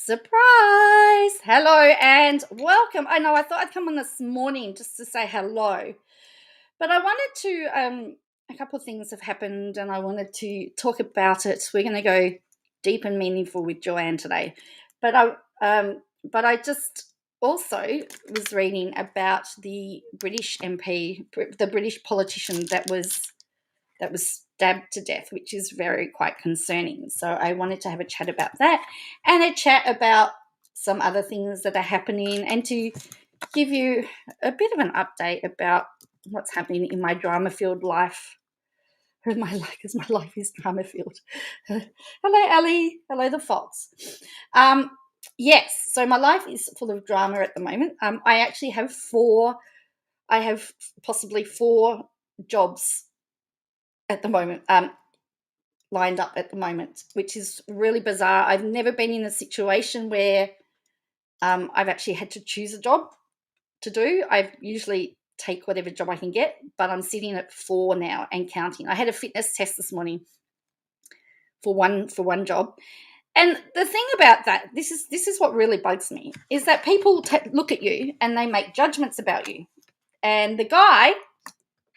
Surprise! Hello and welcome. I know I thought I'd come on this morning just to say hello, but I wanted to, a couple of things have happened and I wanted to talk about it. We're going to go deep and meaningful with Joanne today. But I just also was reading about the British MP, the British politician that was stabbed to death, which is quite concerning. So I wanted to have a chat about that and a chat about some other things that are happening and to give you a bit of an update about what's happening in my drama-filled life. Because my life is drama-filled. Hello, Ali. Hello, the fox. Yes, so my life is full of drama at the moment. I actually have possibly four jobs at the moment, lined up at the moment, which is really bizarre. I've never been in a situation where I've actually had to choose a job to do. I usually take whatever job I can get, but I'm sitting at 4 now and counting. I had a fitness test this morning for one job. And the thing about that, this is what really bugs me, is that people look at you and they make judgments about you. And the guy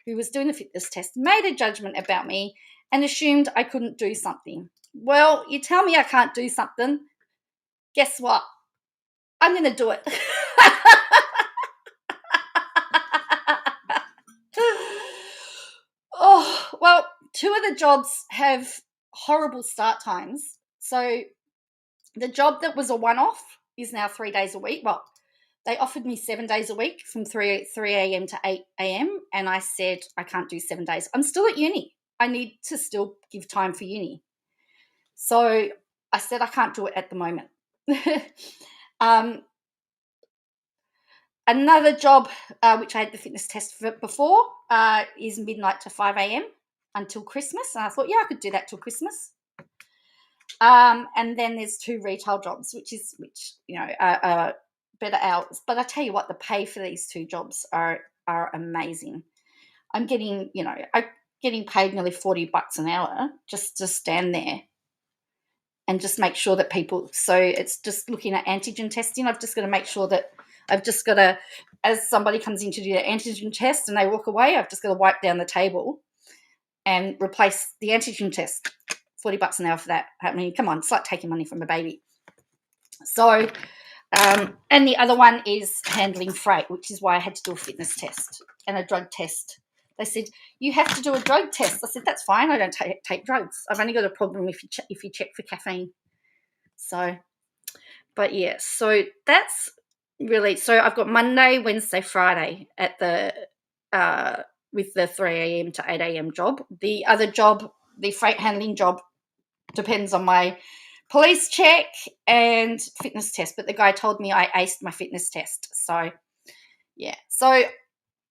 who was doing the fitness test made a judgment about me and assumed I couldn't do something. Well, you tell me I can't do something, guess what? I'm going to do it. Oh, well, 2 of the jobs have horrible start times. So the job that was a one-off is now 3 days a week. Well, they offered me 7 days a week from 3 a.m. to 8 a.m. And I said, I can't do 7 days. I'm still at uni. I need to still give time for uni. So I said, I can't do it at the moment. Another job, which I had the fitness test for before, is midnight to 5 a.m. until Christmas. And I thought, yeah, I could do that till Christmas. And then there's 2 retail jobs, which are better hours. But I tell you what, the pay for these 2 jobs are amazing. I'm getting paid nearly $40 an hour just to stand there and just make sure that people. So it's just looking at antigen testing. I've just got to make sure that as somebody comes in to do their antigen test and they walk away, I've just got to wipe down the table and replace the antigen test. $40 an hour for that. I mean, come on, it's like taking money from a baby. So, and the other one is handling freight, which is why I had to do a fitness test and a drug test. They said, you have to do a drug test. I said, that's fine. I don't take drugs. I've only got a problem if you check for caffeine. So, but yeah, so that's really, so I've got Monday, Wednesday, Friday at with the 3 a.m. to 8 a.m. job. The other job, the freight handling job, depends on my police check and fitness test, but the guy told me I aced my fitness test. So yeah, so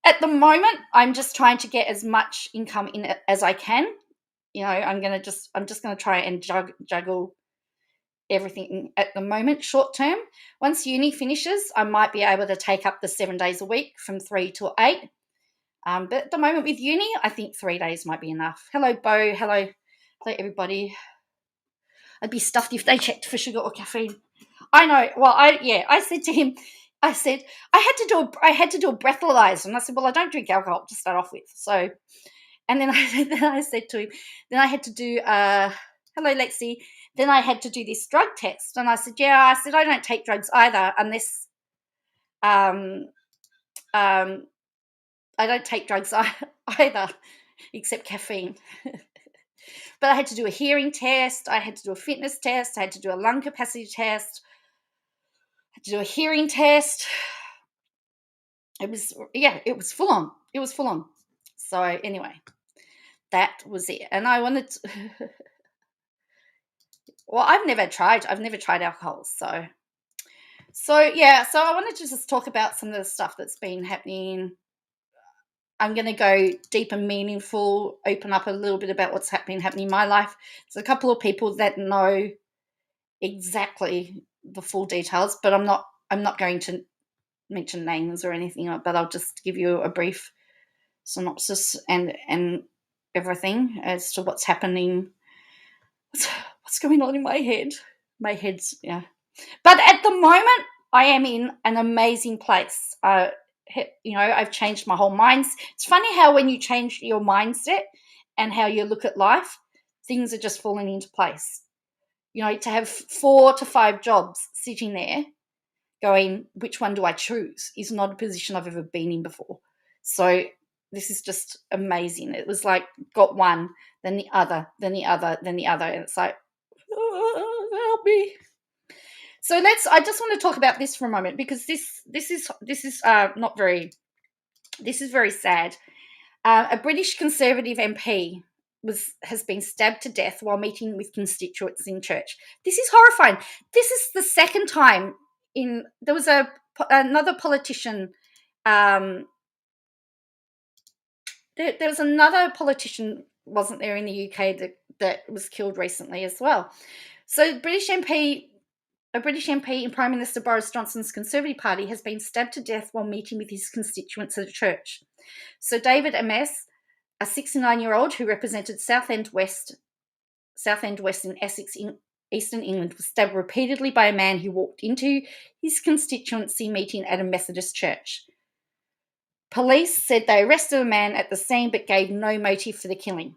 at the moment I'm just trying to get as much income in as I can. I'm just going to try and juggle everything at the moment short term. Once uni finishes, I might be able to take up the 7 days a week from 3 to 8. But at the moment with uni, I think 3 days might be enough. Hello, Bo. Hello everybody. I'd be stuffed if they checked for sugar or caffeine. I know. Well, I said to him, I had to do a breathalyzer, and I said, well, I don't drink alcohol to start off with. So, and then I said to him, then I had to do hello, Lexi. Then I had to do this drug test, and I said, I don't take drugs either unless I don't take drugs either except caffeine. But I had to do a hearing test, I had to do a fitness test, I had to do a lung capacity test, I had to do a hearing test. It was full on. It was full on. So anyway, that was it. And I wanted to well, I've never tried alcohol, so I wanted to just talk about some of the stuff that's been happening. I'm going to go deep and meaningful, open up a little bit about what's happening in my life. There's a couple of people that know exactly the full details, but I'm not going to mention names or anything, but I'll just give you a brief synopsis and everything as to what's happening. What's going on in my head? My head's But at the moment, I am in an amazing place. I've changed my whole mindset. It's funny how when you change your mindset and how you look at life, things are just falling into place. To have 4 to 5 jobs sitting there going, which one do I choose, is not a position I've ever been in before. So this is just amazing. It was like, got one, then the other, then the other, then the other. And it's like, oh, help me. So I just want to talk about this for a moment, because this is not very, this is very sad. A British Conservative MP has been stabbed to death while meeting with constituents in church. This is horrifying. This is the second time there was another politician. There was another politician, wasn't there, in the UK that was killed recently as well. So a British MP in Prime Minister Boris Johnson's Conservative Party has been stabbed to death while meeting with his constituents at a church. So David Amess, a 69-year-old who represented Southend West in Essex, in Eastern England, was stabbed repeatedly by a man who walked into his constituency meeting at a Methodist church. Police said they arrested a man at the scene but gave no motive for the killing.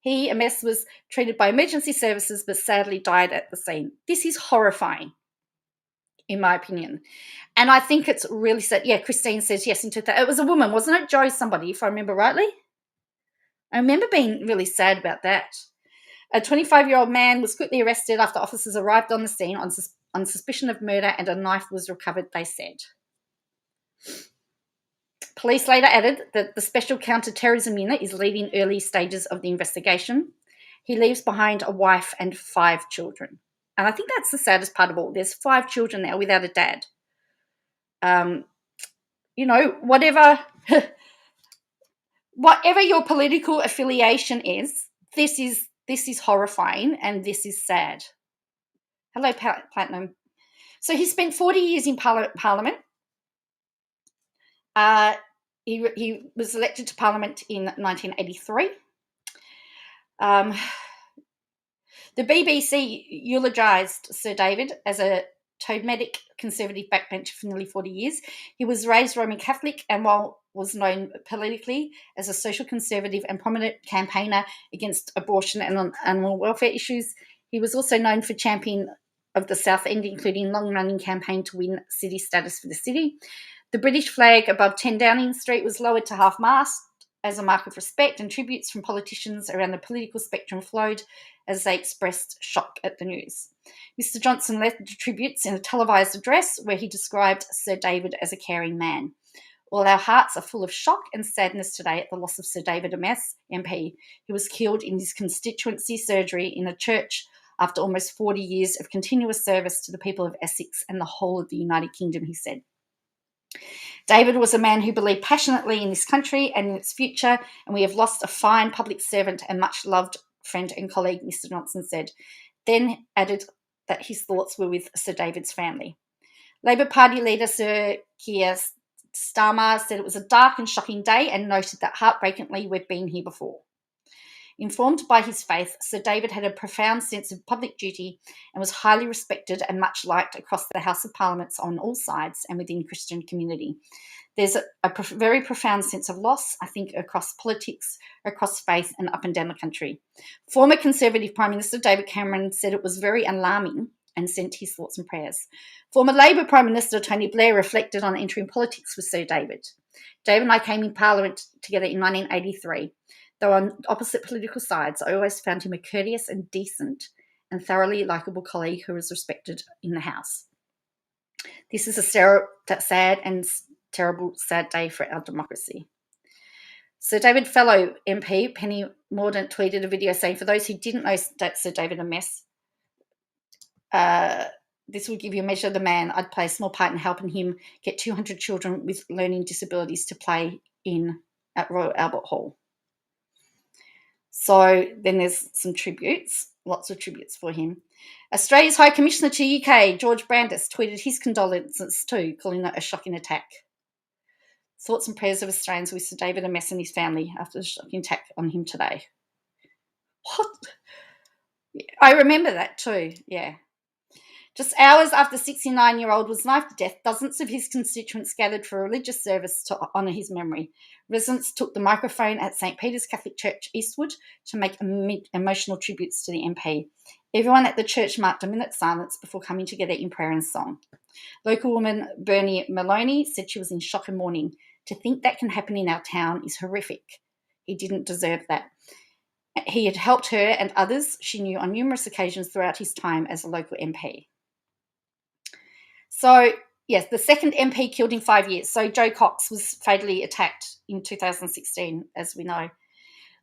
Amess, was treated by emergency services but sadly died at the scene. This is horrifying, in my opinion. And I think it's really sad. Yeah, Christine says yes. It was a woman, wasn't it? Joe somebody, if I remember rightly. I remember being really sad about that. A 25-year-old man was quickly arrested after officers arrived on the scene on suspicion of murder, and a knife was recovered, they said. Police later added that the Special Counter-Terrorism Unit is leading early stages of the investigation. He leaves behind a wife and 5 children. And I think that's the saddest part of all. There's 5 children now without a dad. Whatever your political affiliation is, this is horrifying and this is sad. Hello, Platinum. So he spent 40 years in Parliament. He was elected to Parliament in 1983. The BBC eulogised Sir David as a Toadic Conservative backbencher for nearly 40 years. He was raised Roman Catholic and was known politically as a social conservative and prominent campaigner against abortion and animal welfare issues. He was also known for championing of the South End, including long-running campaign to win city status for the city. The British flag above 10 Downing Street was lowered to half-mast as a mark of respect, and tributes from politicians around the political spectrum flowed as they expressed shock at the news. Mr. Johnson led the tributes in a televised address where he described Sir David as a caring man. All our hearts are full of shock and sadness today at the loss of Sir David Amess, MP, who was killed in his constituency surgery in a church after almost 40 years of continuous service to the people of Essex and the whole of the United Kingdom, he said. David was a man who believed passionately in this country and in its future, and we have lost a fine public servant and much-loved friend and colleague, Mr. Johnson said, then added that his thoughts were with Sir David's family. Labour Party leader Sir Keir Starmer said it was a dark and shocking day and noted that heartbreakingly we've been here before. Informed by his faith, Sir David had a profound sense of public duty and was highly respected and much liked across the House of Parliament on all sides and within the Christian community. There's a very profound sense of loss, I think, across politics, across faith and up and down the country. Former Conservative Prime Minister David Cameron said it was very alarming and sent his thoughts and prayers. Former Labour Prime Minister Tony Blair reflected on entering politics with Sir David. David and I came in Parliament together in 1983. Though on opposite political sides, I always found him a courteous and decent and thoroughly likeable colleague who was respected in the House. This is a sad and terrible, sad day for our democracy. Sir David fellow MP Penny Mordaunt tweeted a video saying, for those who didn't know Sir David Amess, this will give you a measure of the man. I'd play a small part in helping him get 200 children with learning disabilities to play in at Royal Albert Hall. So then there's some tributes, lots of tributes for him. Australia's High Commissioner to UK, George Brandis, tweeted his condolences too, calling it a shocking attack. Thoughts and prayers of Australians with Sir David Amess and his family after the shocking attack on him today. What? I remember that too, yeah. Just hours after 69-year-old was knifed to death, dozens of his constituents gathered for a religious service to honour his memory. Residents took the microphone at St. Peter's Catholic Church, Eastwood, to make emotional tributes to the MP. Everyone at the church marked a minute's silence before coming together in prayer and song. Local woman Bernie Maloney said she was in shock and mourning. To think that can happen in our town is horrific. He didn't deserve that. He had helped her and others she knew on numerous occasions throughout his time as a local MP. So, yes, the second MP killed in 5 years. So Joe Cox was fatally attacked in 2016, as we know.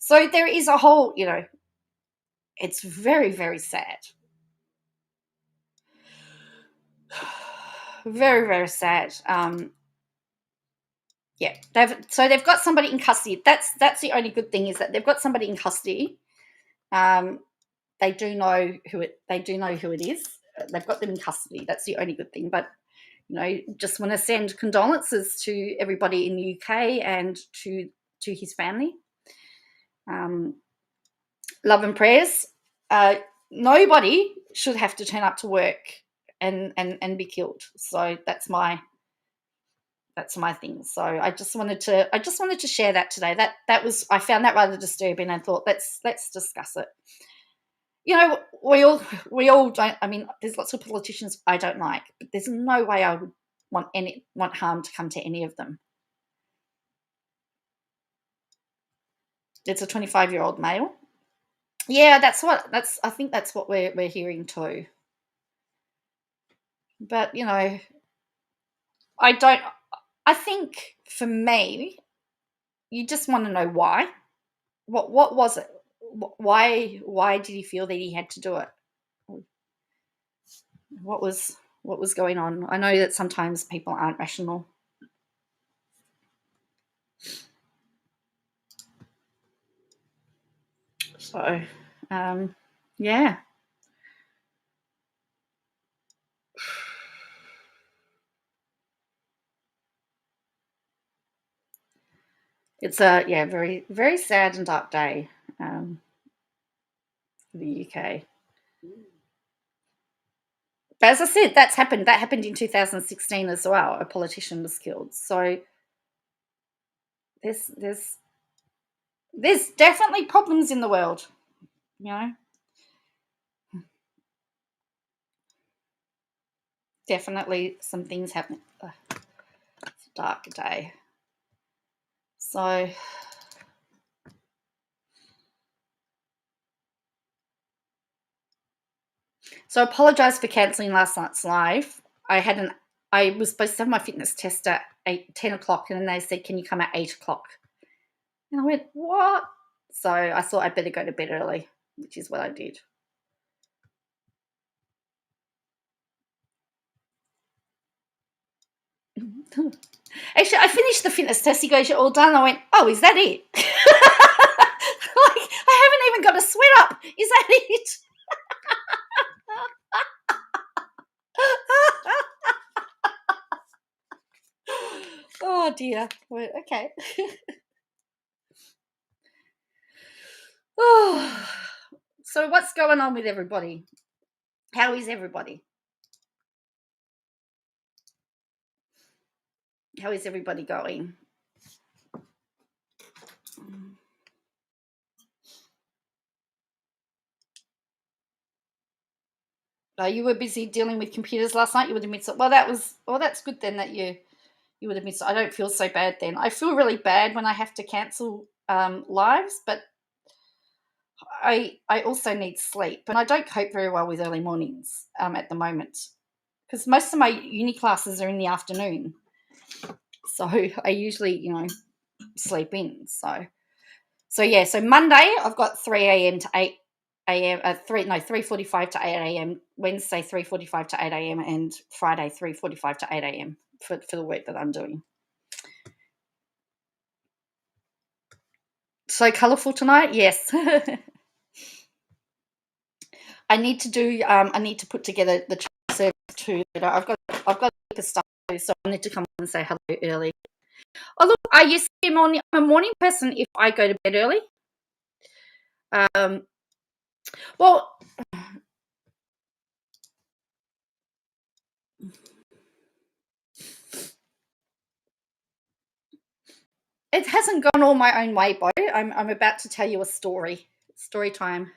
So there is a whole, it's very, very sad. Very, very sad. They've got somebody in custody. That's the only good thing, is that they've got somebody in custody. They do know who it is. They've got them in custody. That's the only good thing. But just want to send condolences to everybody in the UK and to his family. Love and prayers. Nobody should have to turn up to work and be killed. So that's my thing. So I just wanted to share that today. I found that rather disturbing, and thought let's discuss it. We all don't. I mean, there's lots of politicians I don't like, but there's no way I would want harm to come to any of them. It's a 25-year-old male. Yeah, I think that's what we're hearing too. But I think for me, you just want to know why. What was it? Why did he feel that he had to do it? What was going on? I know that sometimes people aren't rational. So, yeah. It's a very, very sad and dark day for the UK. But as I said, that happened in 2016 as well. A politician was killed. So there's definitely problems in the world, Definitely some things happening. It's a dark day. So apologise for cancelling last night's live. I was supposed to have my fitness test at 10 o'clock, and then they said, can you come at 8 o'clock? And I went, what? So I thought I'd better go to bed early, which is what I did. Actually, I finished the fitness test. He goes, you're all done. I went, oh, is that it? I haven't even got a sweat up. Is that it? Oh, dear. Okay. Oh, so what's going on with everybody? How is everybody? How is everybody going? You were busy dealing with computers last night. You would have missed it. Well, that's good then that you would have missed it. I don't feel so bad then. I feel really bad when I have to cancel lives, but I also need sleep, and I don't cope very well with early mornings at the moment, because most of my uni classes are in the afternoon. So I usually, sleep in. So yeah. So Monday I've got 3 a.m. to 8 a.m. 3:45 to 8 a.m. Wednesday 3:45 to 8 a.m. and Friday 3:45 to 8 a.m. for the work that I'm doing. So colourful tonight, yes. I need to put together the service too. I've got a heap of stuff to do, so I need to come and say hello early. Oh look, I used to be I'm a morning person if I go to bed early. Well, it hasn't gone all my own way, Bo. I'm about to tell you a story. Story time.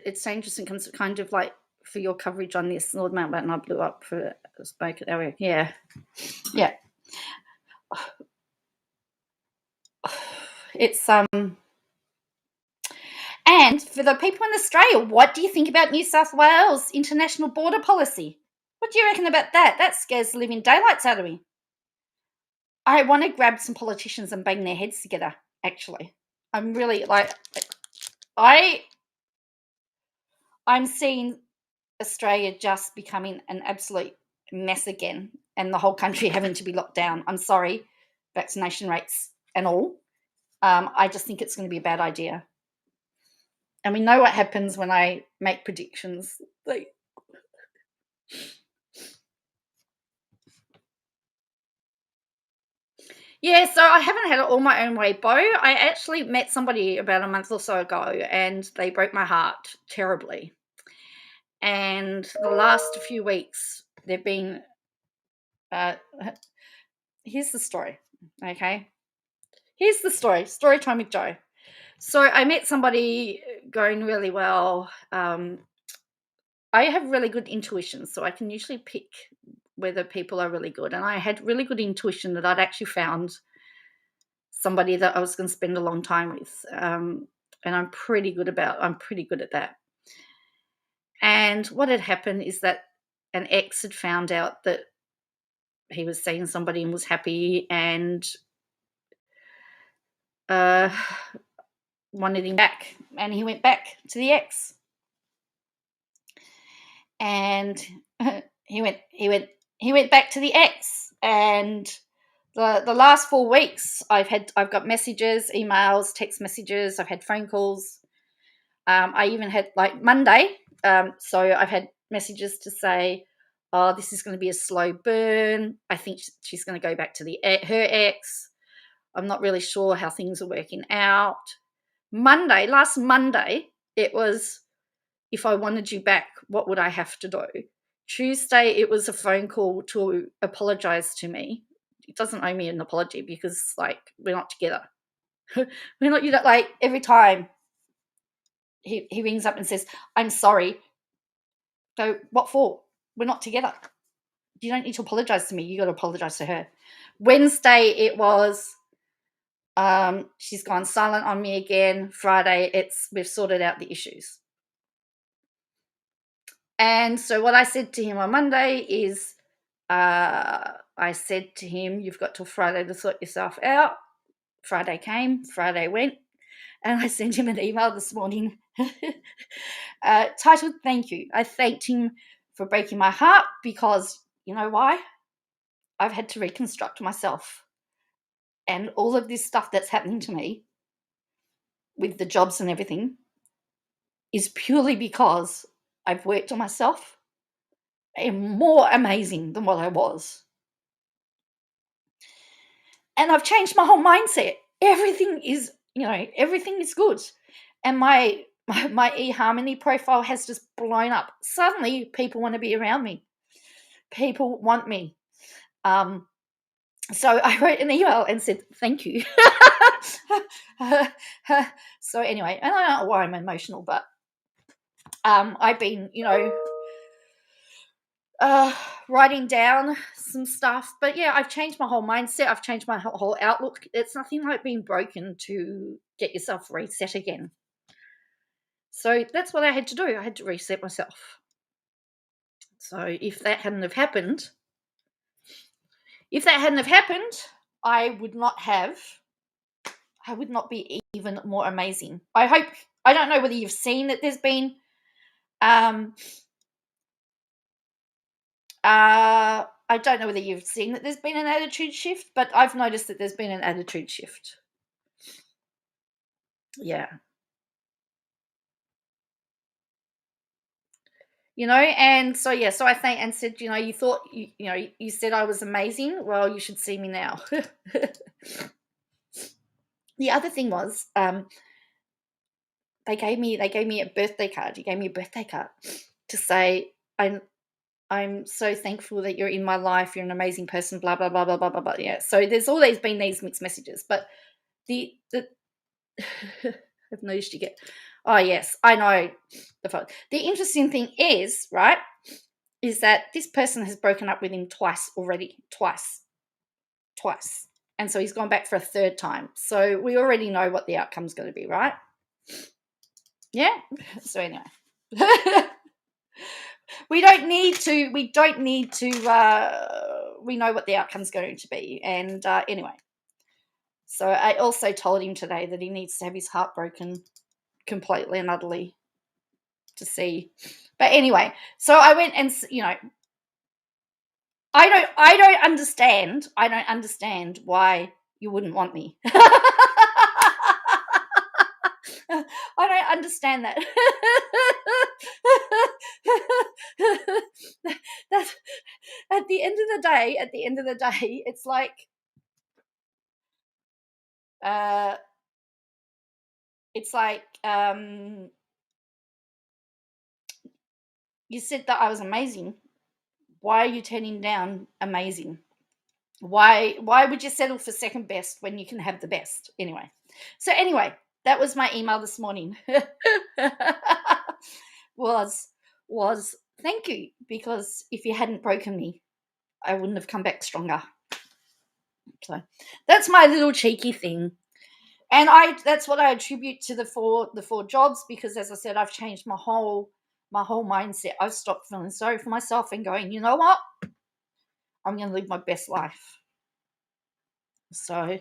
It's interesting, kind of like for your coverage on this. Lord Mountbatten, I blew up for spoke at area. Yeah. It's and for the people in Australia, what do you think about New South Wales international border policy? What do you reckon about that? That scares the living daylights out of me. I want to grab some politicians and bang their heads together, actually. I'm really I'm seeing Australia just becoming an absolute mess again and the whole country having to be locked down. I'm sorry, vaccination rates and all. I just think it's going to be a bad idea. And we know what happens when I make predictions. Yeah, so I haven't had it all my own way, Bo. I actually met somebody about a month or so ago and they broke my heart terribly. And the last few weeks, they've been... here's the story, okay? Here's the story. Story time with Joe. So I met somebody going really well. I have really good intuition, so I can usually pick whether people are really good. And I had really good intuition that I'd actually found somebody that I was going to spend a long time with. And I'm pretty good at that. And what had happened is that an ex had found out that he was seeing somebody and was happy and wanted him back. And he went back to the ex. And he went back to the ex. And the last 4 weeks, I've got messages, emails, text messages. I've had phone calls. I even had Monday. So I've had messages to say, "Oh, this is going to be a slow burn. I think she's going to go back to her ex. I'm not really sure how things are working out." Last Monday, it was, "If I wanted you back, what would I have to do?" Tuesday, it was a phone call to apologize to me. He doesn't owe me an apology because, we're not together. We're not, every time he rings up and says, "I'm sorry." Go, what for? We're not together. You don't need to apologize to me. You got to apologize to her. Wednesday, it was, she's gone silent on me again. Friday, we've sorted out the issues. And so what I said to him on Monday is, I said to him, "You've got till Friday to sort yourself out." Friday came, Friday went, and I sent him an email this morning titled "Thank You." I thanked him for breaking my heart because, you know why? I've had to reconstruct myself. And all of this stuff that's happening to me with the jobs and everything is purely because I've worked on myself. I am more amazing than what I was. And I've changed my whole mindset. Everything is good. And my eHarmony profile has just blown up. Suddenly, people want to be around me. People want me. So I wrote an email and said, "Thank you." So anyway, and I don't know why I'm emotional, but I've been, writing down some stuff. But yeah, I've changed my whole mindset. I've changed my whole outlook. It's nothing like being broken to get yourself reset again. So that's what I had to do. I had to reset myself. So if that hadn't have happened, I would not be even more amazing. I don't know whether you've seen that there's been I don't know whether you've seen that there's been an attitude shift, but I've noticed that there's been an attitude shift. Yeah. And so, yeah, so I thanked and said, you thought, you said I was amazing. Well, you should see me now. The other thing was, they gave me a birthday card. He gave me a birthday card to say, I'm so thankful that you're in my life. You're an amazing person, blah, blah, blah, blah, blah, blah, blah. Yeah. So there's always been these mixed messages. But the I've noticed you get, oh, yes, I know. The interesting thing is, right, is that this person has broken up with him twice already. Twice. And so he's gone back for a third time. So we already know what the outcome's going to be, right? Yeah. So anyway. we don't need to we know what the outcome's going to be. And anyway, so I also told him today that he needs to have his heart broken completely and utterly to see. But anyway, so I went and, I don't understand why you wouldn't want me. I don't understand that. That's at the end of the day, it's like you said that I was amazing. Why are you turning down amazing? Why would you settle for second best when you can have the best? Anyway, that was my email this morning. was thank you, because if you hadn't broken me, I wouldn't have come back stronger. So that's my little cheeky thing. And that's what I attribute to the four jobs, because as I said, I've changed my whole mindset. I've stopped feeling sorry for myself and going, you know what? I'm going to live my best life. So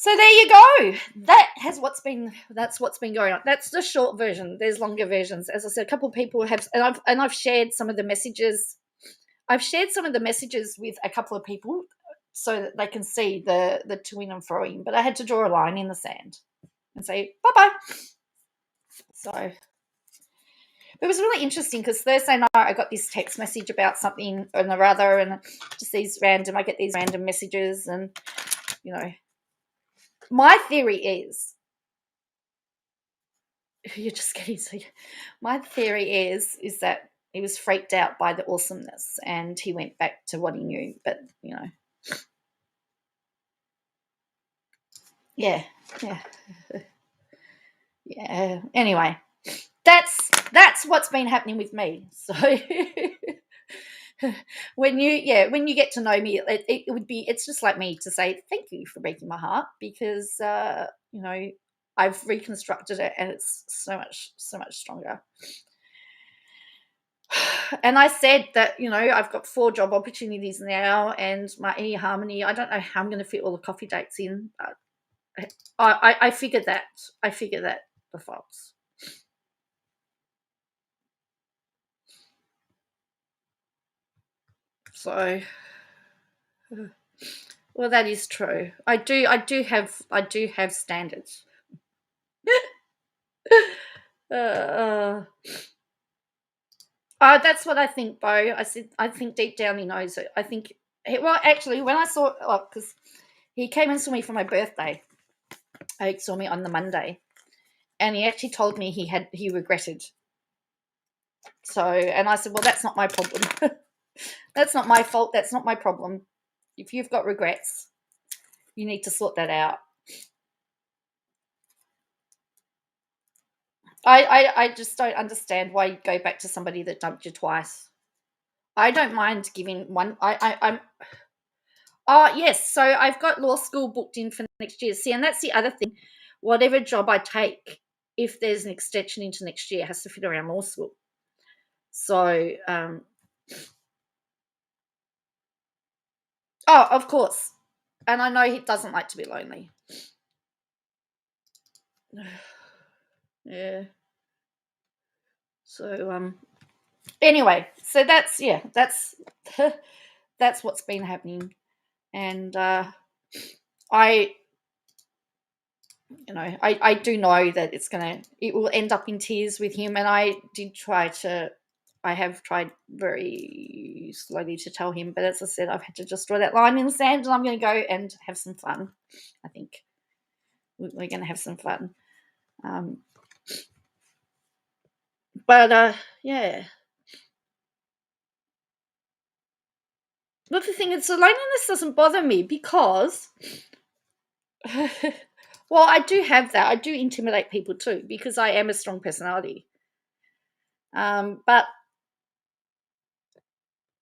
there you go. That's what's been going on. That's the short version. There's longer versions. As I said, a couple of people have, and I've shared some of the messages. I've shared some of the messages with a couple of people so that they can see the to-ing and fro-ing. But I had to draw a line in the sand and say bye-bye. So it was really interesting, because Thursday night I got this text message about something or other, and just I get these random messages, and my theory is, you're just getting so. My theory is that he was freaked out by the awesomeness, and he went back to what he knew. But yeah. Anyway, that's what's been happening with me. So when you get to know me, it's just like me to say thank you for breaking my heart, because I've reconstructed it, and it's so much stronger. And I said that I've got 4 job opportunities now, and my eHarmony, I don't know how I'm going to fit all the coffee dates in, but I figured that defaults. So, well, that is true. I do have standards. That's what I think, Bo. I think deep down he knows it. I think, well, actually, when I saw, because he came and saw me for my birthday. He saw me on the Monday, and he actually told me he regretted. So, and I said, well, that's not my problem. That's not my fault. That's not my problem. If you've got regrets, you need to sort that out. I just don't understand why you go back to somebody that dumped you twice. I don't mind giving one. Yes. So I've got law school booked in for next year. See, and that's the other thing. Whatever job I take, if there's an extension into next year, it has to fit around law school. So, of course. And I know he doesn't like to be lonely. Yeah. So, anyway, so that's that's what's been happening. And I do know that it will end up in tears with him. And I have tried very slowly to tell him, but as I said, I've had to just draw that line in the sand, and I'm going to go and have some fun. I think we're going to have some fun. But yeah. But the thing is, the loneliness doesn't bother me because, well, I do have that. I do intimidate people too because I am a strong personality. But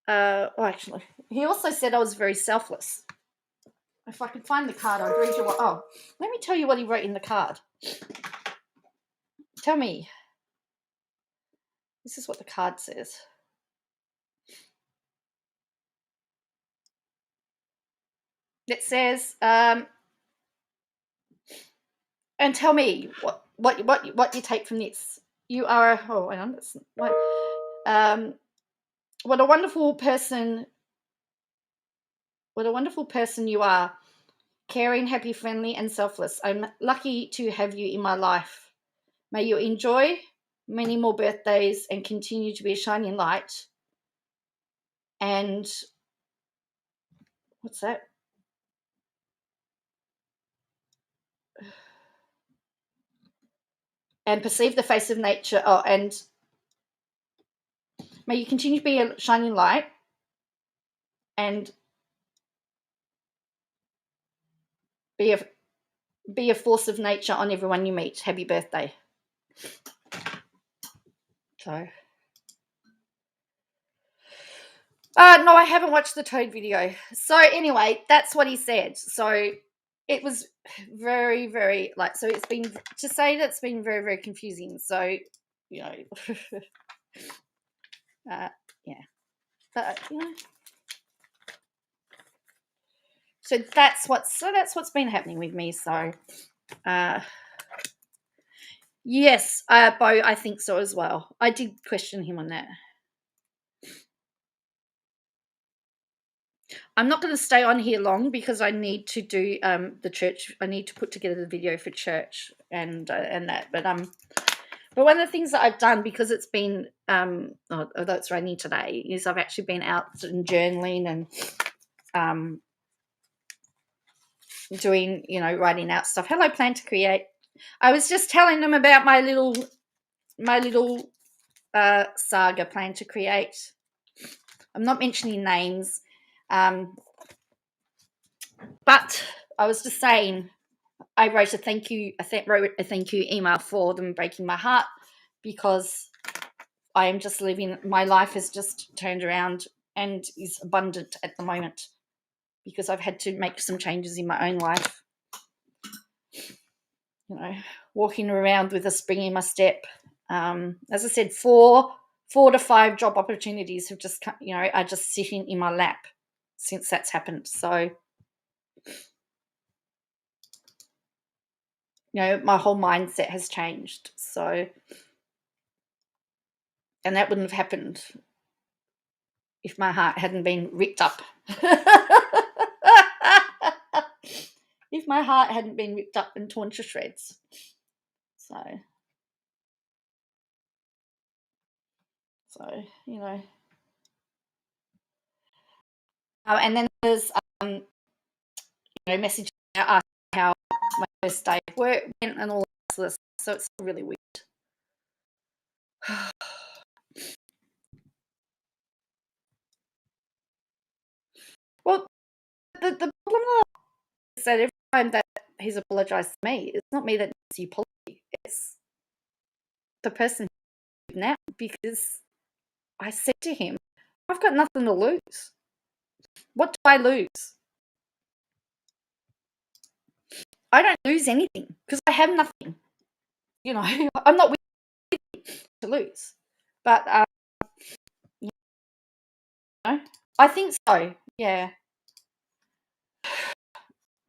actually, he also said I was very selfless. If I could find the card, I'd read you what. Oh, let me tell you what he wrote in the card. Tell me. This is what the card says. It says, and tell me what you take from this. You are what a wonderful person. What a wonderful person you are. Caring, happy, friendly, and selfless. I'm lucky to have you in my life. May you enjoy many more birthdays and continue to be a shining light. And what's that? And perceive the face of nature. Oh, and may you continue to be a shining light and be a force of nature on everyone you meet. Happy birthday. So, no, I haven't watched the Toad video. So anyway, that's what he said. So it was very, very so it's been to say that's been very, very confusing. So, yeah. But so that's what's been happening with me. So, yes, Bo, I think so as well. I did question him on that. I'm not going to stay on here long because I need to do the church. I need to put together the video for church and that. But one of the things that I've done because it's been that's raining today is I've actually been out and journaling and doing writing out stuff. Hello, Plan to Create. I was just telling them about my little saga, Plan to Create. I'm not mentioning names. But I was just saying, I wrote a thank you email for them breaking my heart because I am just living, my life has just turned around and is abundant at the moment because I've had to make some changes in my own life. Walking around with a spring in my step. As I said, 4 to 5 job opportunities have just, are just sitting in my lap since that's happened. So, my whole mindset has changed. So, and that wouldn't have happened if my heart hadn't been ripped up. If my heart hadn't been ripped up and torn to shreds. So, and then there's messages about how my first day of work went and all this. So it's really weird. Well, the problem is that every time that he's apologised to me, it's not me that needs the apology. It's the person now, because I said to him, I've got nothing to lose. What do I lose? I don't lose anything because I have nothing. I'm not willing to lose. But, I think so, yeah.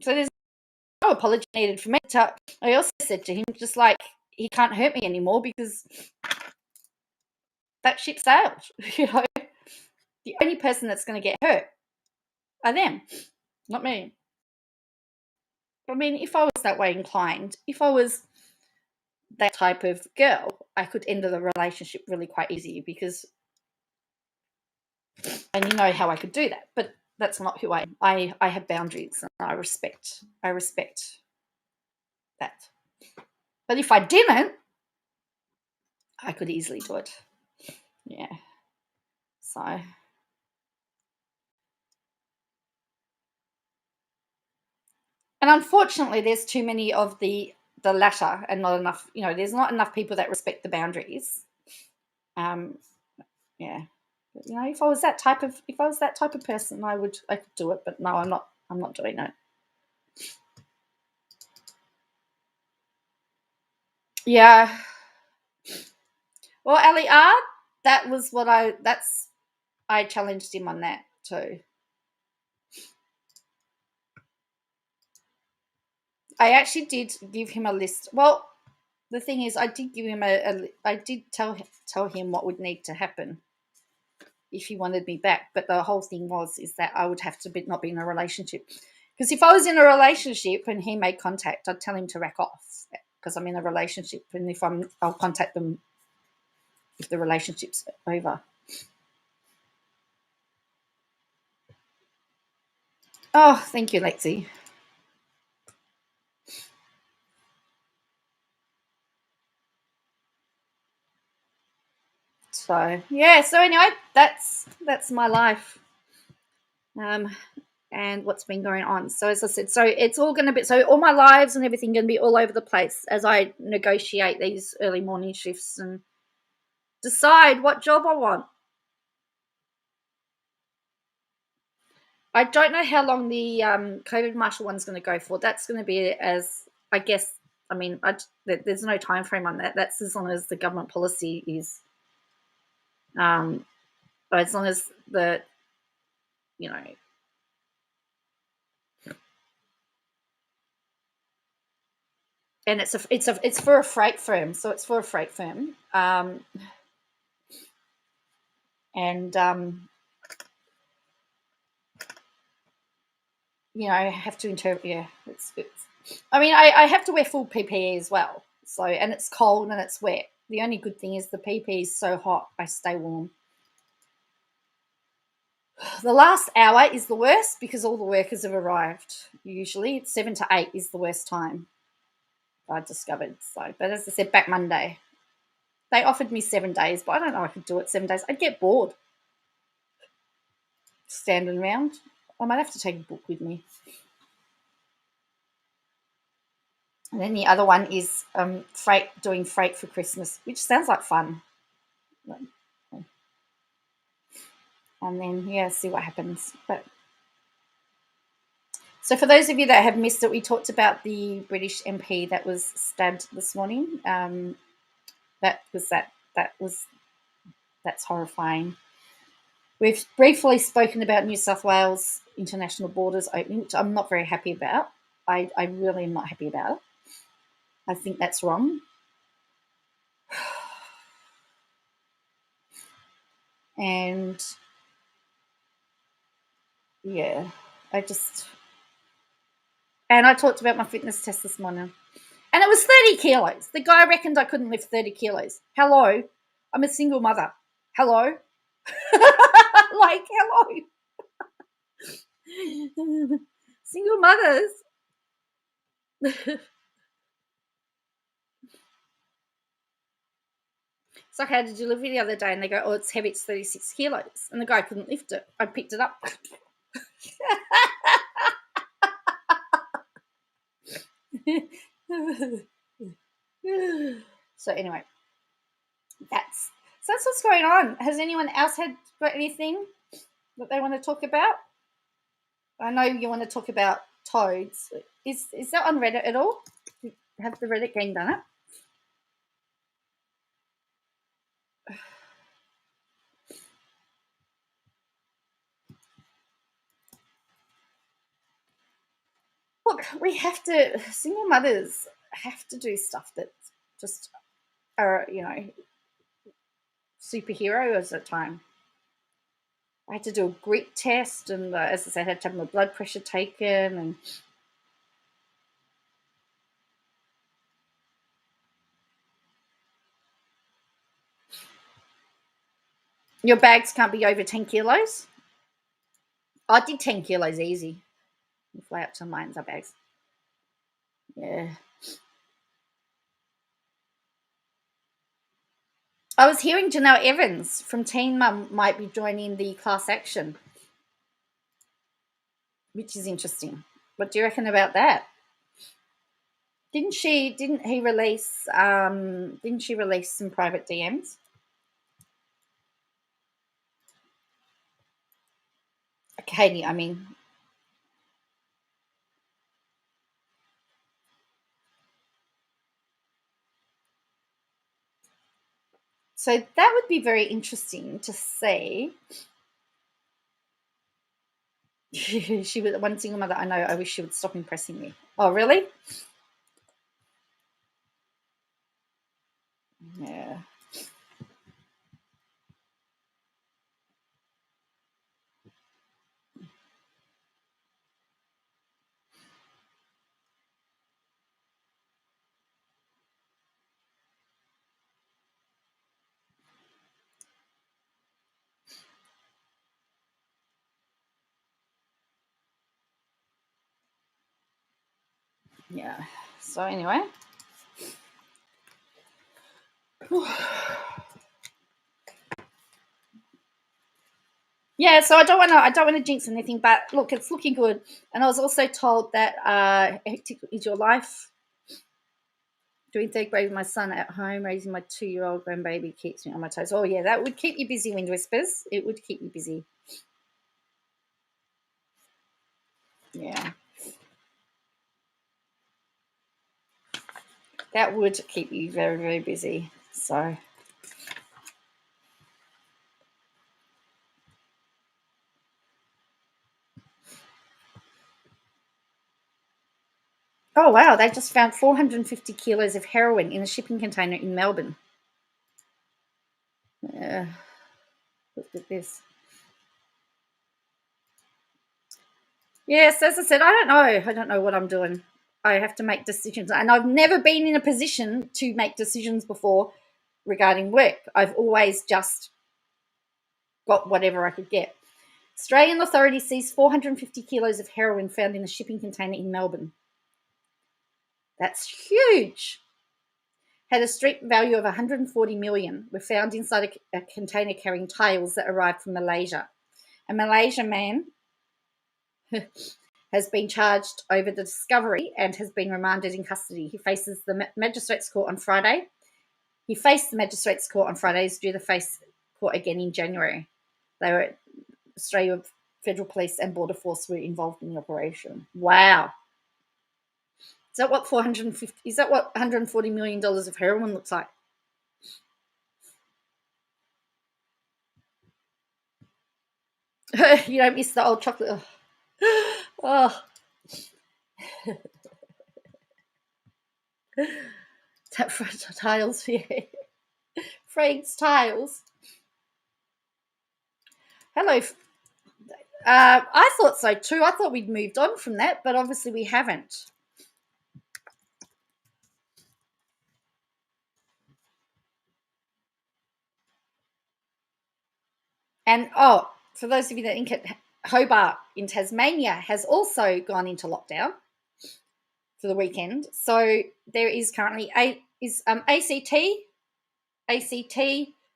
So there's no apology needed for me. I also said to him, just like, he can't hurt me anymore because that ship sailed. The only person that's going to get hurt are them, not me. I mean, if I was that way inclined, if I was that type of girl, I could end the relationship really quite easy because, and you know how I could do that, but that's not who I am. I have boundaries and I respect that. But if I didn't, I could easily do it. Yeah. So, And unfortunately, there's too many of the latter, and not enough. There's not enough people that respect the boundaries. Um, yeah. But, if I was that type of person, I could do it. But no, I'm not. I'm not doing it. Yeah. Well, Ali R, that was what I challenged him on that too. I actually did give him a list. Well, the thing is, I did give him I did tell him what would need to happen if he wanted me back. But the whole thing is that I would have to not be in a relationship. Because if I was in a relationship and he made contact, I'd tell him to rack off because I'm in a relationship. And I'll contact them if the relationship's over. Oh, thank you, Lexi. So yeah. So anyway, that's my life. And what's been going on. So as I said, so it's all going to be, so all my lives and everything going to be all over the place as I negotiate these early morning shifts and decide what job I want. I don't know how long the COVID marshal one's going to go for. That's going to be I guess, I mean, there's no time frame on that. That's as long as the government policy is, or as long as you know, and it's for a freight firm. So it's for a freight firm. And I have to interpret. Yeah, it's. I mean, I have to wear full PPE as well. So, and it's cold and it's wet. The only good thing is the PPE is so hot, I stay warm. The last hour is the worst because all the workers have arrived. Usually, it's 7 to 8 is the worst time. I discovered. So, but as I said, back Monday, they offered me 7 days, but I don't know I could do it 7 days. I'd get bored standing around. I might have to take a book with me. And then the other one is doing freight for Christmas, which sounds like fun. And then, see what happens. But so for those of you that have missed it, we talked about the British MP that was stabbed this morning. That's horrifying. We've briefly spoken about New South Wales international borders opening, which I'm not very happy about. I really am not happy about it. I think that's wrong. And yeah, I talked about my fitness test this morning. And it was 30 kilos. The guy reckoned I couldn't lift 30 kilos. Hello? I'm a single mother. Hello? Like, hello? Single mothers. So I had a delivery the other day and they go, oh, it's heavy, it's 36 kilos. And the guy couldn't lift it. I picked it up. So anyway, that's what's going on. Has anyone else got anything that they want to talk about? I know you want to talk about toads. Is that on Reddit at all? Have the Reddit gang done it? Look, single mothers have to do stuff that just are, superheroes at time. I had to do a grit test, and as I said, I had to have my blood pressure taken, and your bags can't be over 10 kilos. I did 10 kilos easy. Fly up to mine's our bags. Yeah. I was hearing Janelle Evans from Teen Mum might be joining the class action, which is interesting. What do you reckon about that? Didn't she release some private DMs? Katie, I mean. So that would be very interesting to see. She was one single mother I know. I wish she would stop impressing me. Oh, really? Yeah. Yeah. So anyway. Yeah, so I don't want to jinx anything, but look, it's looking good. And I was also told that hectic is your life. Doing third grade with my son at home, raising my 2-year-old grandbaby keeps me on my toes. Oh yeah, that would keep you busy, Wind Whispers. It would keep you busy. Yeah. That would keep you very, very busy. So oh wow, they just found 450 kilos of heroin in a shipping container in Melbourne. Look at this. Yes, as I said, I don't know. I don't know what I'm doing. I have to make decisions. And I've never been in a position to make decisions before regarding work. I've always just got whatever I could get. Australian authorities seized 450 kilos of heroin found in a shipping container in Melbourne. That's huge. Had a street value of 140 million. Were found inside a container carrying tiles that arrived from Malaysia. A Malaysian man has been charged over the discovery and has been remanded in custody. He faces the magistrates' court on Friday. He faced the magistrates' court on Friday. He's due to face court again in January. They were Australia Federal Police and Border Force were involved in the operation. Wow. Is that what 450? Is that what 140 million dollars of heroin looks like? You don't miss the old chocolate. Oh, that tiles, yeah. Frank's tiles. Hello. I thought so too. I thought we'd moved on from that, but obviously we haven't. And for those of you that think it, Hobart in Tasmania has also gone into lockdown for the weekend. So there is currently ACT,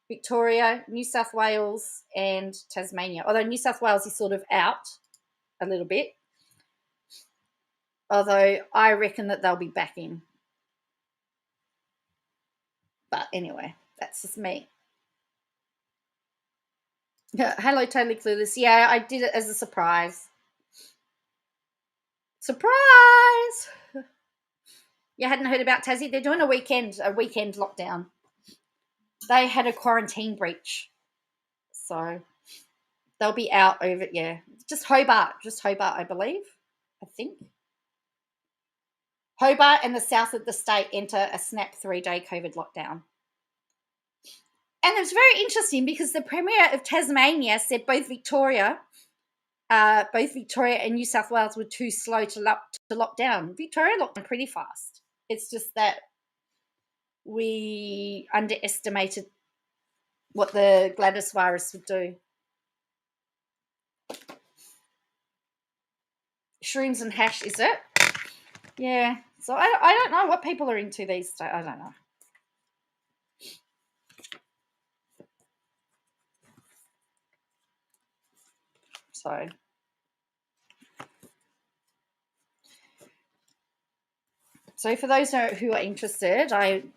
Victoria, New South Wales, and Tasmania. Although New South Wales is sort of out a little bit. Although I reckon that they'll be back in. But anyway, that's just me. Hello, Totally Clueless. Yeah, I did it as a surprise. Surprise! You hadn't heard about Tassie? They're doing a weekend lockdown. They had a quarantine breach. So they'll be out over, yeah. Just Hobart, I believe. I think. Hobart and the south of the state enter a snap 3-day COVID lockdown. And it's very interesting because the Premier of Tasmania said both Victoria and New South Wales were too slow to lock down. Victoria locked down pretty fast. It's just that we underestimated what the Gladys virus would do. Shrooms and hash, is it? Yeah. So I don't know what people are into these days. I don't know. So So for those who are interested,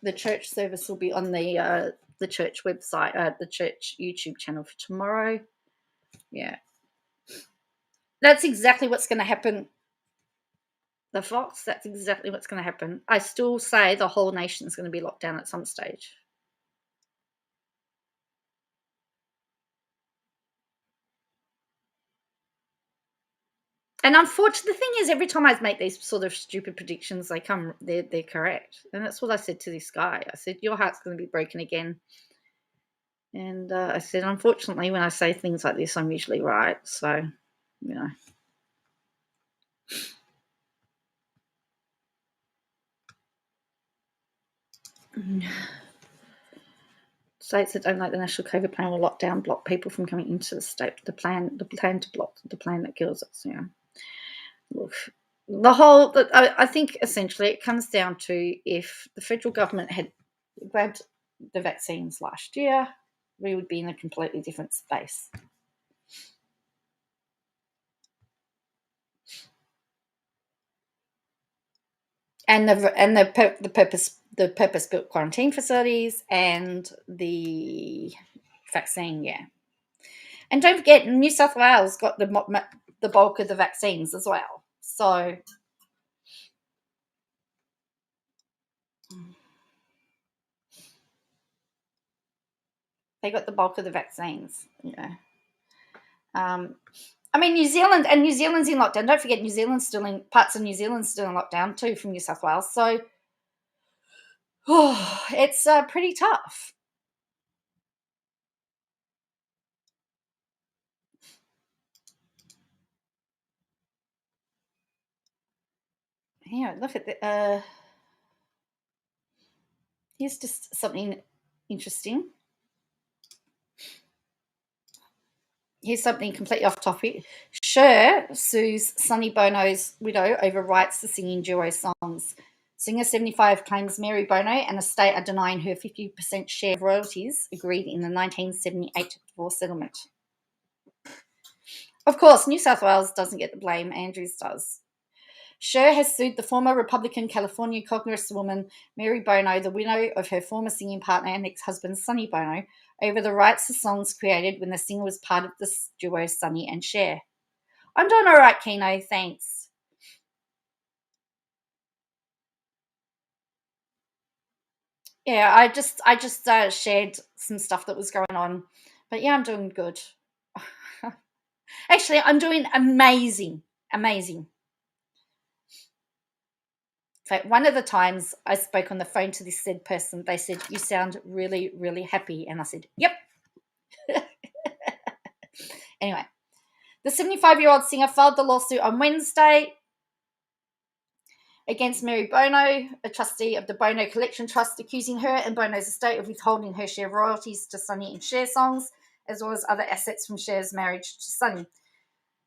the church service will be on the church website, the church YouTube channel for tomorrow. Yeah. That's exactly what's going to happen. The Fox, that's exactly what's going to happen. I still say the whole nation is going to be locked down at some stage. And unfortunately, the thing is, every time I make these sort of stupid predictions, they're correct. And that's what I said to this guy. I said, your heart's going to be broken again. And I said, unfortunately, when I say things like this, I'm usually right. So, you know. States that don't like the national COVID plan will lock down, block people from coming into the state. The plan that kills us. Yeah. Look, I think essentially it comes down to if the federal government had grabbed the vaccines last year, we would be in a completely different space. And the purpose-built quarantine facilities and the vaccine, yeah. And don't forget, New South Wales got the bulk of the vaccines as well. So they got the bulk of the vaccines. Yeah. I mean, New Zealand's in lockdown. Don't forget, parts of New Zealand's still in lockdown too from New South Wales. So it's pretty tough. Yeah, look at the. Here's just something interesting. Here's something completely off topic. Cher sues Sonny Bono's widow over rights to sing in duo songs. Singer 75 claims Mary Bono and the state are denying her 50% share of royalties agreed in the 1978 divorce settlement. Of course, New South Wales doesn't get the blame, Andrews does. Cher has sued the former Republican California Congresswoman Mary Bono, the widow of her former singing partner and ex-husband Sonny Bono, over the rights to songs created when the singer was part of the duo Sonny and Cher. I'm doing all right, Keno, thanks. Yeah, I just shared some stuff that was going on, but yeah, I'm doing good. Actually, I'm doing amazing. In fact, one of the times I spoke on the phone to this said person, they said, "You sound really, really happy," and I said, "Yep." Anyway, the 75-year-old singer filed the lawsuit on Wednesday against Mary Bono, a trustee of the Bono Collection Trust, accusing her and Bono's estate of withholding her share of royalties to Sonny and Cher songs, as well as other assets from Cher's marriage to Sonny.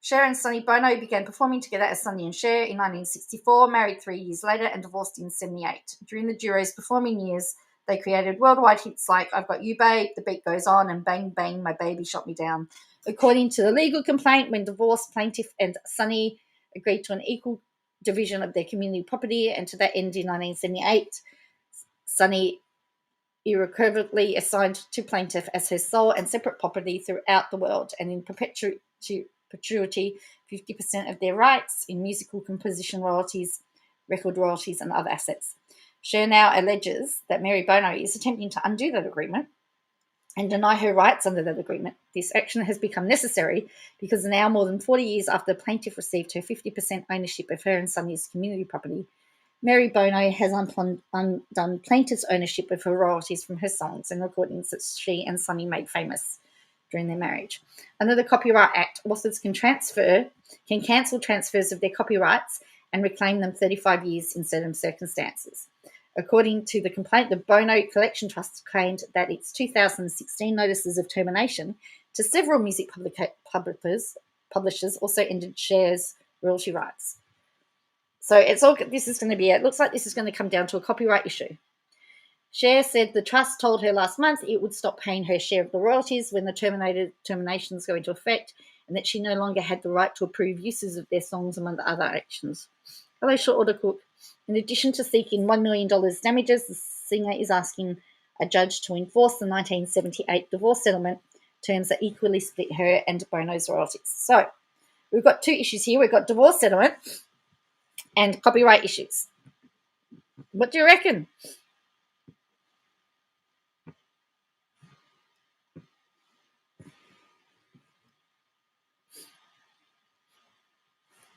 Cher and Sonny Bono began performing together as Sonny and Cher in 1964, married 3 years later, and divorced in 1978. During the duo's performing years, they created worldwide hits like I've Got You, Babe, The Beat Goes On, and Bang Bang, My Baby Shot Me Down. According to the legal complaint, when divorced, plaintiff and Sonny agreed to an equal division of their community property, and to that end in 1978, Sonny irrevocably assigned to plaintiff as her sole and separate property throughout the world, and in perpetuity 50% of their rights in musical composition royalties, record royalties, and other assets. Cher now alleges that Mary Bono is attempting to undo that agreement and deny her rights under that agreement. This action has become necessary because now, more than 40 years after the plaintiff received her 50% ownership of her and Sonny's community property, Mary Bono has undone plaintiff's ownership of her royalties from her songs and recordings that she and Sonny made famous during their marriage. Under the Copyright Act, authors can cancel transfers of their copyrights and reclaim them 35 years in certain circumstances. According to the complaint, the Bono Collection Trust claimed that its 2016 notices of termination to several music publishers also ended Cher's royalty rights. So it looks like this is going to come down to a copyright issue. Cher said the trust told her last month it would stop paying her share of the royalties when the terminations go into effect, and that she no longer had the right to approve uses of their songs, among other actions. Hello, Short Order Cook. In addition to seeking $1 million damages, the singer is asking a judge to enforce the 1978 divorce settlement terms that equally split her and Bono's royalties. So we've got two issues here. We've got divorce settlement and copyright issues. What do you reckon?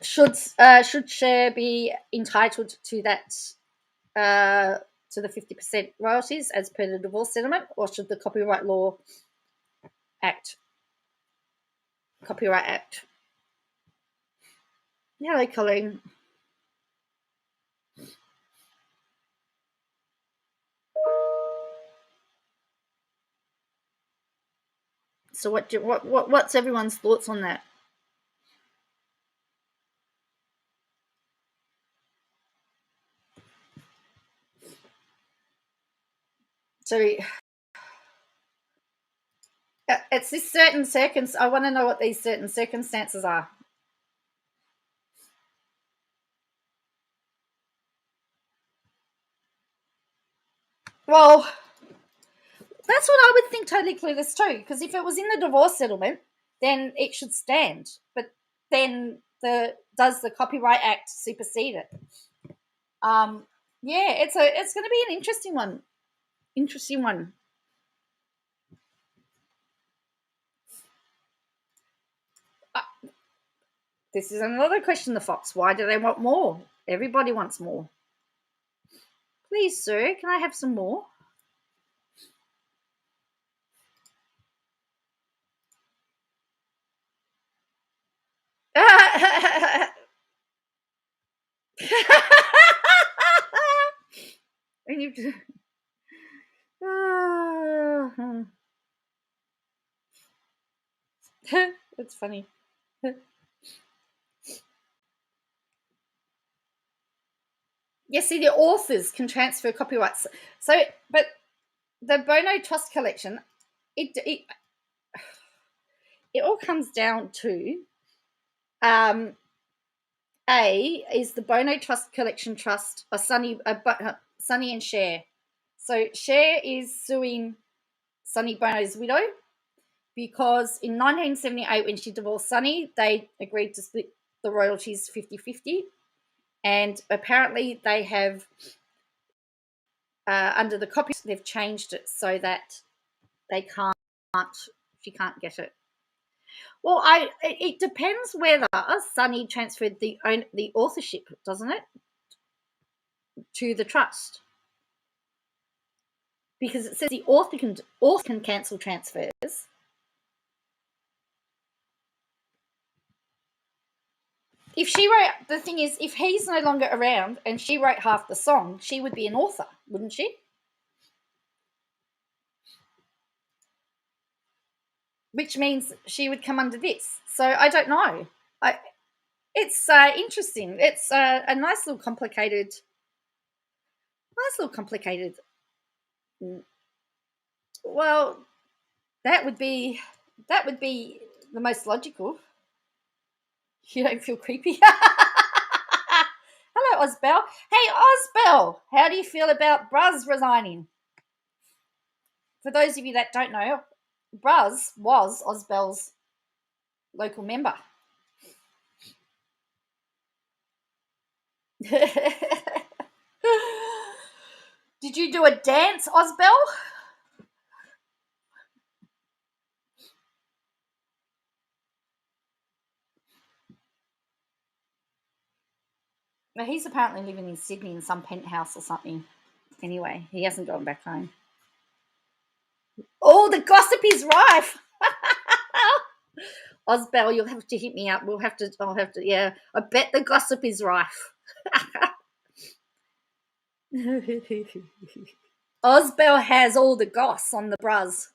Should Cher be entitled to that to the 50% royalties as per the divorce settlement, or should the Copyright Act? Hello, Colleen. So what's everyone's thoughts on that? So it's this certain circumstance. I want to know what these certain circumstances are. Well, that's what I would think totally clueless too, because if it was in the divorce settlement, then it should stand. But then does the Copyright Act supersede it? Yeah, it's going to be an interesting one. This is another question, the Fox. Why do they want more? Everybody wants more. Please, sir, can I have some more? I need to... That's funny. Yes, see, the authors can transfer copyrights. So, but the Bono Trust Collection, it all comes down to A is the Bono Trust Collection Trust, Sonny and Cher. So Cher is suing Sonny Bono's widow because in 1978, when she divorced Sonny, they agreed to split the royalties 50-50. And apparently they have, under the copy, they've changed it so that she can't get it. Well, it depends whether Sonny transferred the authorship, doesn't it, to the trust? Because it says the author can cancel transfers. If she wrote, the thing is, if he's no longer around and she wrote half the song, she would be an author, wouldn't she? Which means she would come under this. So I don't know. It's interesting. It's a nice little complicated. Well, that would be the most logical. You don't feel creepy. Hello, Osbel. Hey, Osbel, how do you feel about Bruz resigning? For those of you that don't know, Bruz was Osbel's local member. Did you do a dance, Osbel? Now, he's apparently living in Sydney in some penthouse or something. Anyway, he hasn't gone back home. Oh, the gossip is rife. Osbel, you'll have to hit me up. I'll have to, yeah. I bet the gossip is rife. Osbel has all the goss on the Bruz.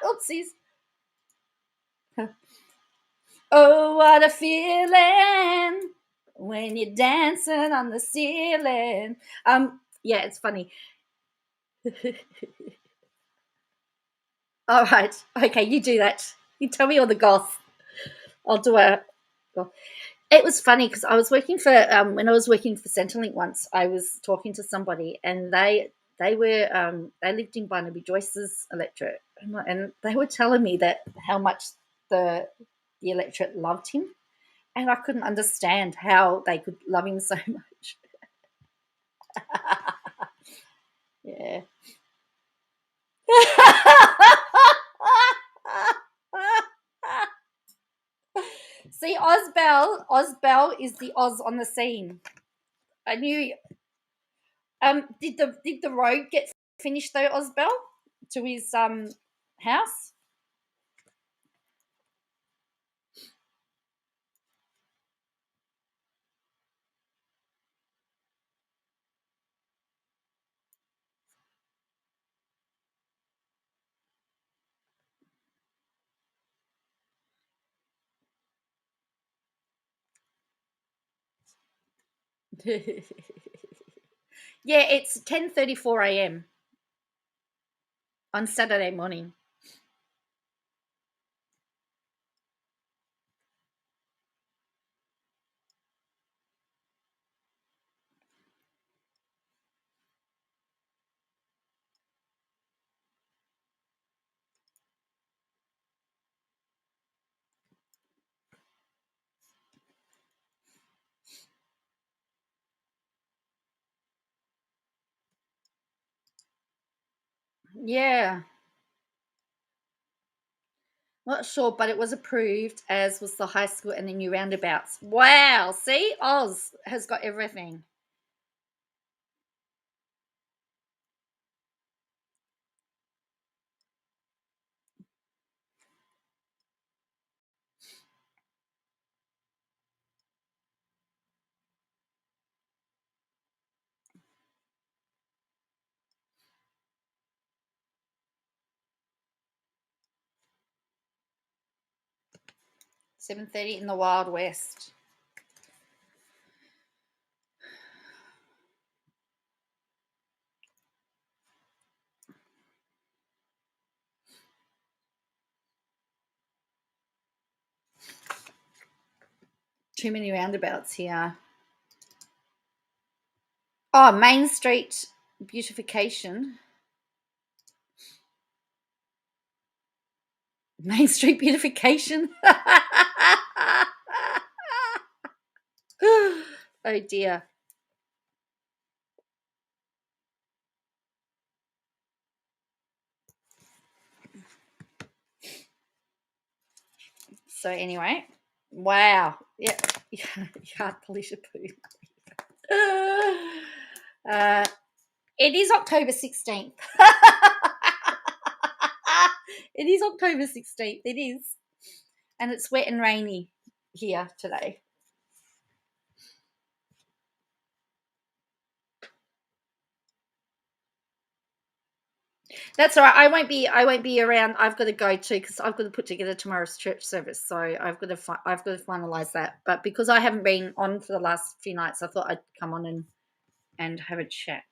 Oopsies. Oh, what a feeling. when you're dancing on the ceiling. Yeah, it's funny. All right. Okay, you do that. You tell me all the goss. I'll do a. It was funny because I was working for when I was working for Centrelink once. I was talking to somebody, and they lived in Barnaby Joyce's electorate, and they were telling me that how much the electorate loved him, and I couldn't understand how they could love him so much. Yeah. See, Ozbell is the Oz on the scene. I knew. Did the road get finished though, Ozbell, to his house? Yeah, it's 10:34 a.m. on Saturday morning. Yeah, not sure, but it was approved, as was the high school and the new roundabouts. Wow, see, Oz has got everything. $7.30 in the Wild West. Too many roundabouts here. Oh, Main Street beautification. Main Street beautification. Oh dear. So anyway, wow. Yeah, you can't polish a poo. It is October 16th. It is October 16th. It is. And it's wet and rainy here today. That's all right. I won't be around. I've got to go too because I've got to put together tomorrow's church service. So I've got to finalize that. But because I haven't been on for the last few nights, I thought I'd come on and have a chat.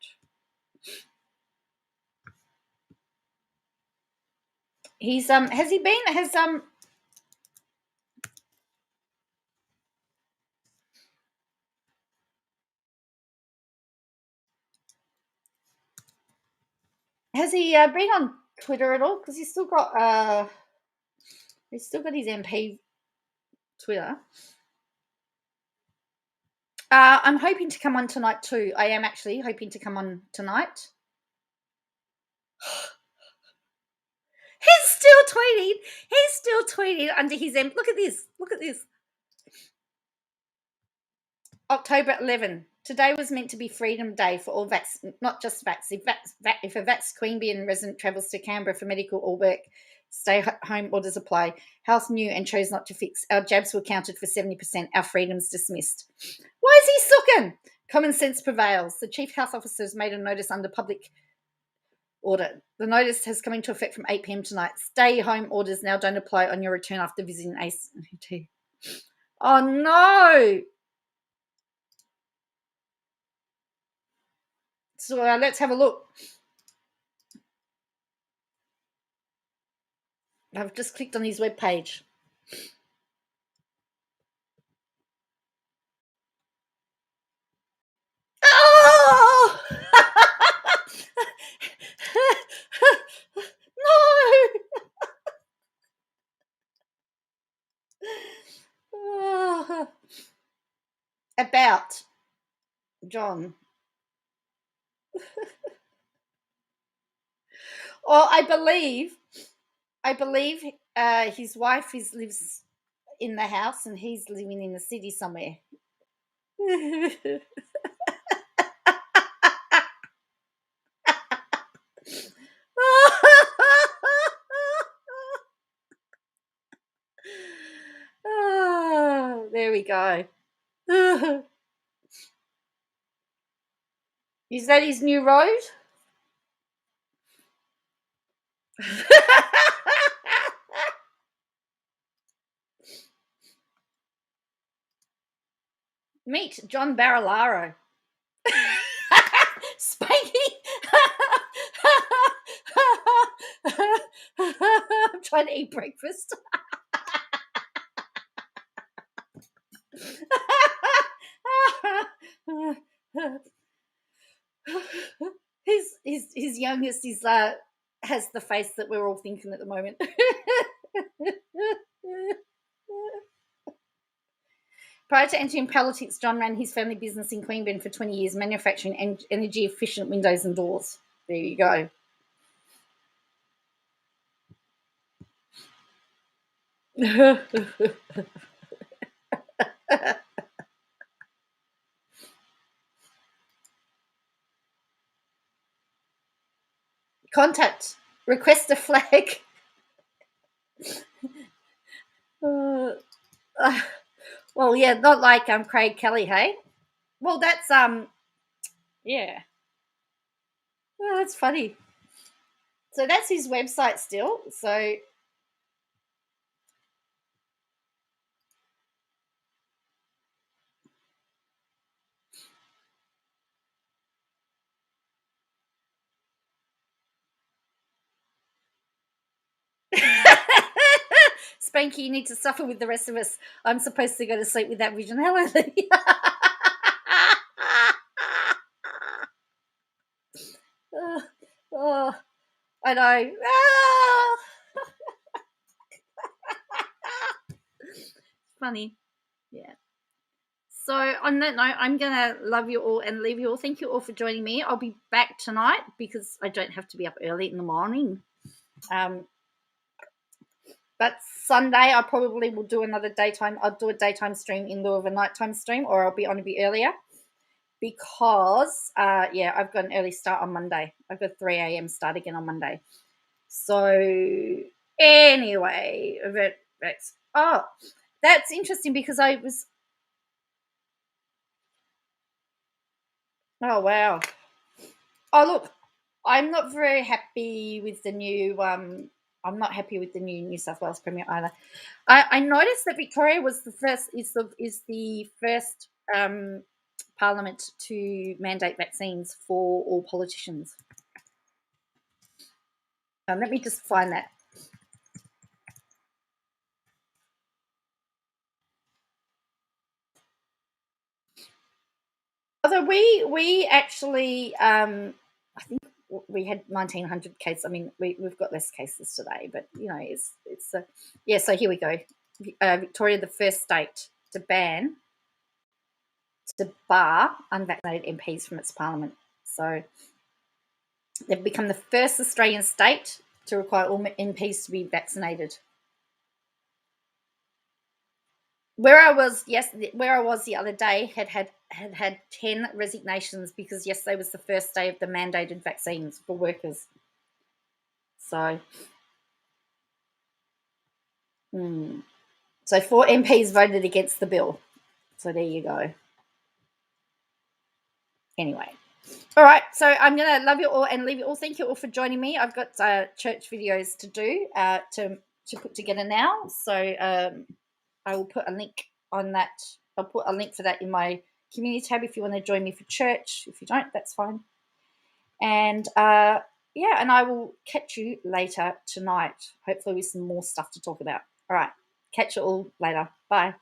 He's has he been has he been on Twitter at all? Because he's still got his MP Twitter. I'm hoping to come on tonight too. I am actually hoping to come on tonight. He's still tweeting. He's still tweeting under his M. Look at this. Look at this. October 11. Today was meant to be Freedom Day for all not just vax. If a vax Queanbeyan resident travels to Canberra for medical or work, stay-home orders apply. House knew and chose not to fix. Our jabs were counted for 70%. Our freedoms dismissed. Why is he sucking? Common sense prevails. The Chief Health Officer has made a notice under public order. The notice has come into effect from 8 p.m. tonight. Stay-home orders now don't apply on your return after visiting ACT. Oh, no. So let's have a look. I've just clicked on his webpage. Oh! No! About John. Or I believe his wife lives in the house and he's living in the city somewhere. Oh, there we go. Is that his new road? Meet John Barilaro. Spanky. I'm trying to eat breakfast. His youngest has the face that we're all thinking at the moment. Prior to entering politics, John ran his family business in Queanbeyan for 20 years, manufacturing energy-efficient windows and doors. There you go. Contact. Request a flag. Well, yeah, not like Craig Kelly, hey? Well, that's yeah. Well, that's funny. So that's his website still. So Spanky, you need to suffer with the rest of us. I'm supposed to go to sleep with that vision. Hallelujah. Oh, I know. Funny. Yeah. So on that note, I'm going to love you all and leave you all. Thank you all for joining me. I'll be back tonight because I don't have to be up early in the morning. But Sunday, I probably will do another daytime. I'll do a daytime stream in lieu of a nighttime stream, or I'll be on a bit earlier because, I've got an early start on Monday. I've got 3 a.m. start again on Monday. So anyway, that's interesting because I was. Oh wow. Oh look, I'm not very happy with the new. I'm not happy with the new New South Wales Premier either. I noticed that Victoria was the first is the first parliament to mandate vaccines for all politicians. Let me just find that. Although we actually, I think we had 1,900 cases. I mean, we've got less cases today, but it's yeah. So here we go. Victoria, the first state to bar unvaccinated MPs from its parliament. So they've become the first Australian state to require all MPs to be vaccinated. Where I was the other day had 10 resignations because yesterday was the first day of the mandated vaccines for workers. So, so 4 MPs voted against the bill. So there you go. Anyway, all right. So I'm gonna love you all and leave you all. Thank you all for joining me. I've got church videos to do to put together now. So I will put a link on that. I'll put a link for that in my community tab if you want to join me for church. If you don't, that's fine. And yeah, and I will catch you later tonight, hopefully with some more stuff to talk about. All right, catch you all later. Bye.